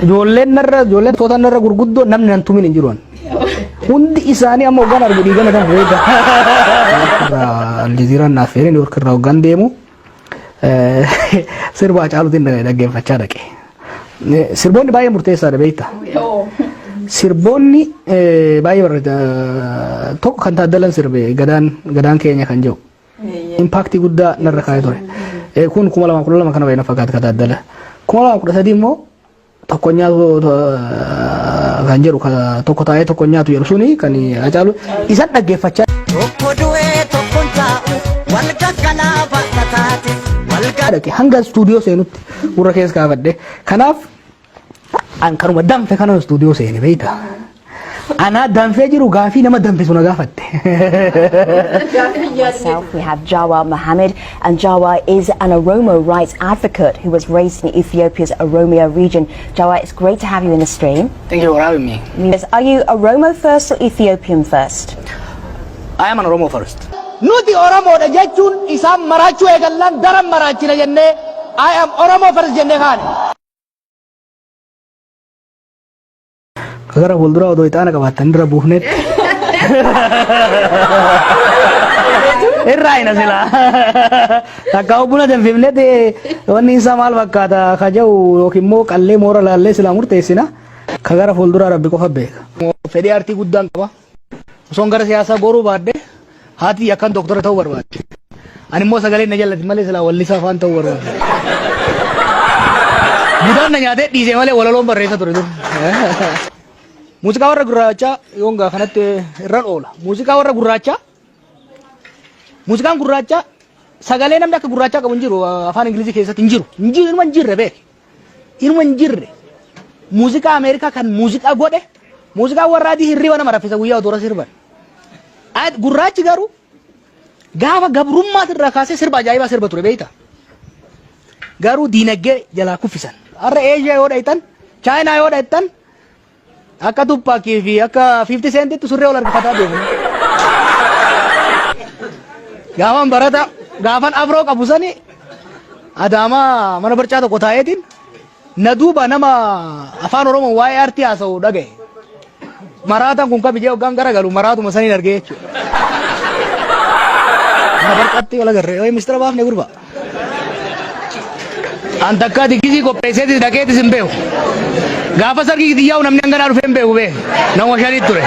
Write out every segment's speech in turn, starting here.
Ijoolleen toota narra gurguddoo namni nan tumin hin jiruun. Hundi isaanii amma hoggaan argu dhiigana kan reeda. Aljazeeraan naaf feereen yorkirraa hoggaan deemu sirba Hacaaluutiin dhaggeeffachaa dhaqe. Sirboonni baay'ee murteessaadha beektaa. Sirboonni baay'ee tokko kan taaddalan sirbe gadaan keenya kan jiru. Impaaktii guddaa narra kaa'ee ture. Kun 2012 kana baay'ee na fakkaata kan taaddala. 2013 immoo tokko nyaatu kan jedhu tokko taa'ee tokko nyaatu jedhu suni kan Hacaalu isa dhaggeeffachaa. Tokko du'ee tokko taa'u wal gaggalaa baataate wal gaadhaqe hanga stuudiyoo seenutti gurra keessa kaafadhe. Kanaaf an kanuma danfe kana stuudiyoo seene beektaa. Ana danfee jiru gaafii nama danfisu na gaafatte. We have Jawar Mohammed, and Jawar is an Oromo rights advocate who was raised in Ethiopia's Oromia region. Jawar, it's great to have you in the stream. Thank you for having me. Are you Oromo first or Ethiopian first? I am an Oromo first. Nuti Oromo da jechuun isaan maraachuu eegallan daran maraachina jennee I am Oromo first jennee kaane. Kagara fuuldura odoo ixaana qabaatan irra buufneet. Irraa ina sila. Akka buna danfifneet wanni isaa maal fakkaata kaja'u yookiin immoo qallee moora laallee sila murteessina. Kagara fuuldura rabbi qofa beeka. Fedhii aartii guddaan qaba. Osoon gara siyaasaa goruu baadde haati akkan doktora ta'uu barbaadde. Ani immoo sagalee na jallati malee sila wallisaa afaan ta'uu barbaadde. Budaan na nyaatee dhiisee malee walaloon barreessa ture dur. Muuziqaa warra gurraachaa yoongaa kanatti irraan oola. Muuziqaa warra gurraachaa. Muuziqaan gurraachaa sagalee namni akka gurraachaa qabu hin jiru afaan Ingilizii keessatti hin jiru. Inuma hin jirre beek. Inuma hin jirre. Muuziqaa Ameerikaa kan muuziqaa godhe muuziqaa warra adii hirriba nama raffisa guyyaa otoo sirban. Gurraachi garuu gaafa gabrummaatiirraa kaasee sirba ajaa'ibaa sirba ture beektaa. Garuu diinagdee jalaa kuffisan. Har'a Eeshiyaa yoo dhahitan, Chaayinaa yoo dhahitan akka Tupaakii fi akka 50 Centitti surree ol argafataa deemu. Gaafan barata gaafan afroo qabu sani Adaamaa mana barcaa tokko taa'eetiin na duuba nama afaan Oromoo waa'ee aartii haasa'u dhagaye. Maraataan kun kabijee hoggaan garagalu maraatuma saniin argee jechuudha. Mana barcaatti wal agarree mistira baafne gurba. An takka digisii qopheesseetis dhaqeetis hin beeku. Gaafa sarki gidiyyaa'u namni hanganaa dhufee hin beeku bee. Nama shanii ture.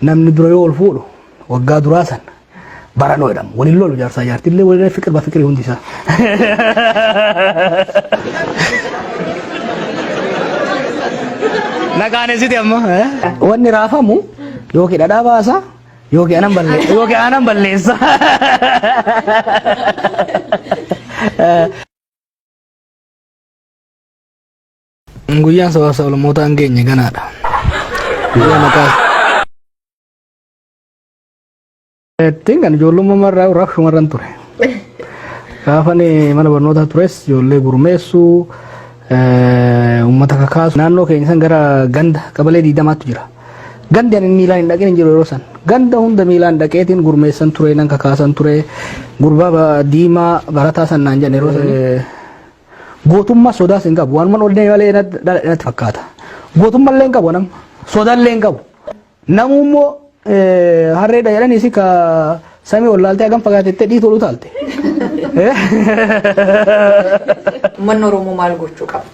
Namni dura yoo ol fuudhu waggaa duraa san baranoo jedhamu. Waliin lolu jaarsaa jaartillee waliin fikir hundi isaa. Nagaanesiti ammoo. Wanni raafamu yookiin dhadhaa baasaa. Yookiin anan balleessa. Guyyaan sababa sablammoota an geenye ganaadha. Guyyaa maqaa. Kan ijoollummaa marraa uraaf shumarran ture. Gaafan mana barnootaa tures ijoollee gurmeessuu uummata kakaasu naannoo keenya san gara ganda qabalee 20tu jira. Gandi ani miilaan hin dhaqin jiru yeroo san. Ganda hunda miilaan dhaqeetiin gurmeessan ture nan kakaasan ture gurbaa diimaa barataa san naan jedhan yeroo san. Gootummaa sodaas hin qabu waan man ol deemee malee natti fakkaata. Gootummaa illee hin qabu nama sodaan illee hin qabu. Namummoo harreedha jedhaniisi ka samii ol laaltee hagam fagaatettee dhiitu olu taalte. Uummanni Oromoo maal gochuu qaba?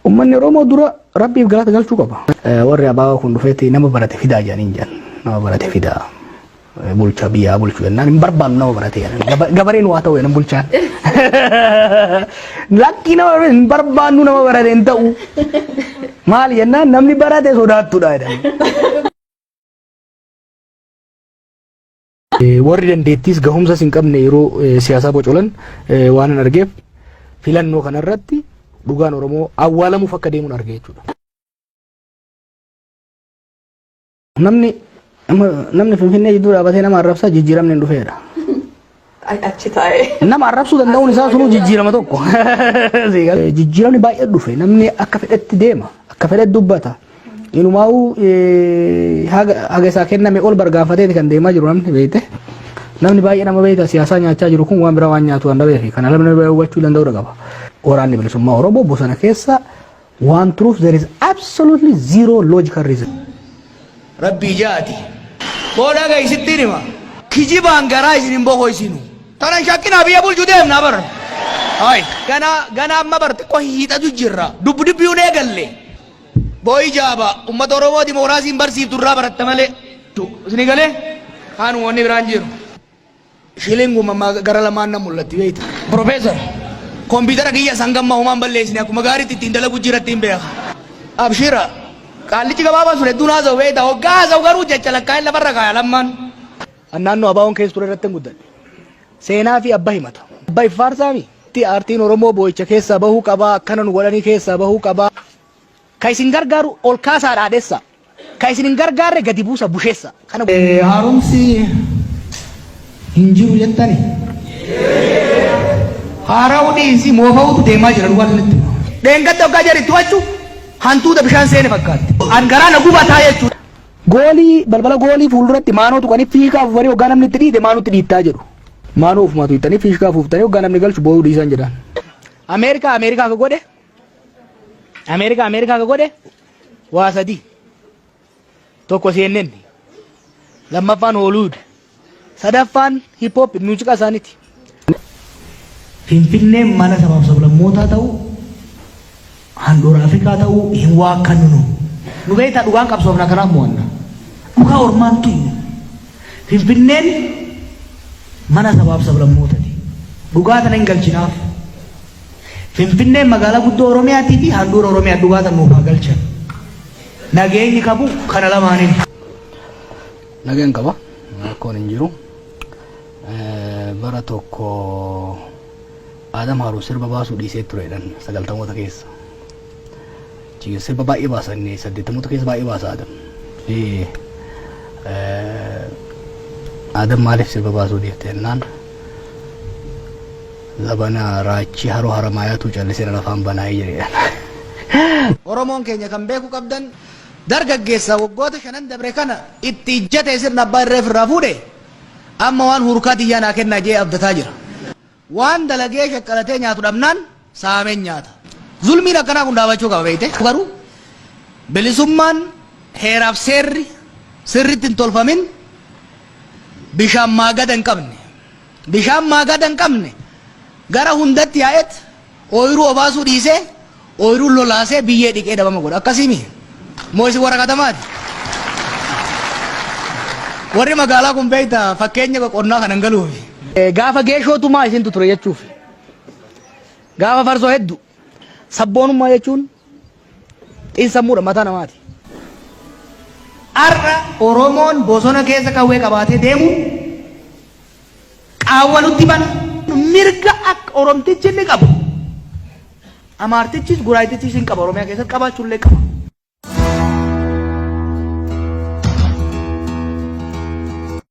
Uummanni Oromoo dura rabbiif galata galchuu qaba. Warri abaa kun dhufeetti nama barate fidaa jedhaniin jedhan nama barate fidaa. Bulchaa biyyaa bulchuu jennaan hin barbaannu nama barate jedhan gabareen waa ta'u jedhan bulchaan. Lakkii nama hin barbaannu nama barate hin ta'u. Maali jennaan namni barate sodaattudha jedhan. Warri dandeettis gahumsas hin qabne yeroo siyaasaa bocolan waan hin argeef filannoo kanarratti dhugaan Oromoo awwaalamuuf akka deemuun argee jechuudha. Namni Finfinnee jidduu dhaabatee nama arrabsaa jijjiiramni hin dhufeedha. Achi taa'ee. Nama arrabsuu danda'uun isaa sunuu jijjiirama tokko. Jijjiiramni baay'ee dhufe namni akka fedhetti deema akka fedhetti dubbata. Inumaa'uu haga isaa kenname ol bargaafateeti kan deemaa jiru namni beekte. namni baay'ee nama beekta siyaasaa nyaachaa jiru kun waan biraa waan nyaatu waan dhabeef kana namni hubachuu danda'u qaba. Waraanni bilisummaa Oromoo bosona keessa one truth there is absolutely zero logical reason. Rabbi jaati. Booda ga isitti nima. Kijibaan garaa isin hin boqo isinu. Tanan shakkina biyya bulchuu deemna bar. Hai gana amma barte ko hiixatu jirra. Dubbi unee galle. Booyi jaaba ummata Oromoo dimookiraasiin barsiiftu irraa baratta malee. Isini galee kaan wanni biraan jiru. Shilinguma gara lamaan na mul'atti beeyta. Profeesar kompiitara kiyya sangamma humaan balleessine akkuma gaariitti ittiin dalagu jiratti hin beeka. Abshira qaallichi gabaabaa sun hedduun haasa'u beeyta hoggaa haasa'u garuu jecha lakkaa'in lafarra kaaya lammaan. Naannoo abaawoon keessa ture irratti hin guddadhe. Seenaa fi abbaa himata. Abbaa iffaarsaami. Aartiin Oromoo boo'icha keessaa bahuu qabaa akkana nu godhanii keessaa bahuu qabaa. Ka isin gargaaru ol kaasaa dhaadheessa. Ka isin hin gargaarre gadi buusa busheessa. Haaromsi hin jiru jettani. Haara'uu dhiisi moofa'uutu deemaa jira dhugaa sanatti. Dheengadda hoggaa jaritti wachu hantuuta bishaan seene fakkaatti. An garaa na gubataa jechuudha. Goolii balbala goolii fuulduratti maanootu kan fiikaa fuufanii hoggaa namni itti dhiite maanuutti dhiittaa jedhu. Maanoo ofumaatu hiittanii fiikaa fuuftanii hoggaa namni galchu boo'uu dhiisan jedhan. Ameerikaa ka godhe. Ameerikaa ka godhe waa sadii. Tokko CNN. Lammaffaan Hollywood. Sadaffaan hip hop muuziqaa isaaniiti. Finfinneen mana sabaaf sablammootaa ta'uu handhuura Afrikaa ta'uu hin waakkannu nu. Nu beektaa dhugaan qabsoofna kanaaf mo'anna. Dhugaa ormaantu Finfinneen mana sabaaf sablammootaati. Dhugaa tana hin galchinaaf. Finfinneen magaalaa guddoo Oromiyaatii fi handhuura Oromiyaa dhugaa tan nuuf haa galchan. Nageenyi qabu kana lamaaniin. Nageen qaba. Rakkoon hin jiru. Bara tokko Adam Haaruu sirba baasuu dhiisee turedhan 90moota keessa. Sirba baay'ee baasanii 80moota keessa baay'ee baasa Adam. Adam maaliif sirba baasuu dhiifte jennaan labana raachi haroo haramaayaatu callisee lafaan banaa'ee jedhedha. Oromoon keenya kan beeku qabdan dargaggeessa waggoota 5 dabre kana itti ijjate sirna abbaa irreef irraa fuudhe amma waan hurkaa xiyyaa naa kennaa jee abdataa jira. Waan dalagee shaqqalatee nyaatu dhabnaan saameen nyaata. Zulmiin akkanaa kun dhaabachuu qaba beekte. Garuu bilisummaan heeraaf seerri sirritti hin tolfamin bishaan maagada hin qabne. Bishaan maagada hin qabne gara hundatti yaa'et ooyiruu obaasuu dhiisee ooyiruu lolaasee biyyee dhiqee dhabama godha. Akkasiimi moo isin warra katamaati. Warri magaalaa kun beekta fakkeenya qonnaa kanan galuufi. Gaafa geeshootumaa isintu ture jechuuf. Gaafa farsoo hedduu sabboonummaa jechuun xiinsammuudha mataa namaati. Har'a Oromoon bosona keessa qawwee qabaatee deemu qaawwa nutti bana mirga akka Oromtichi inni qabu. Amaartichis Guraayitichis hin qaba Oromiyaa keessatti qabaachuullee qaba.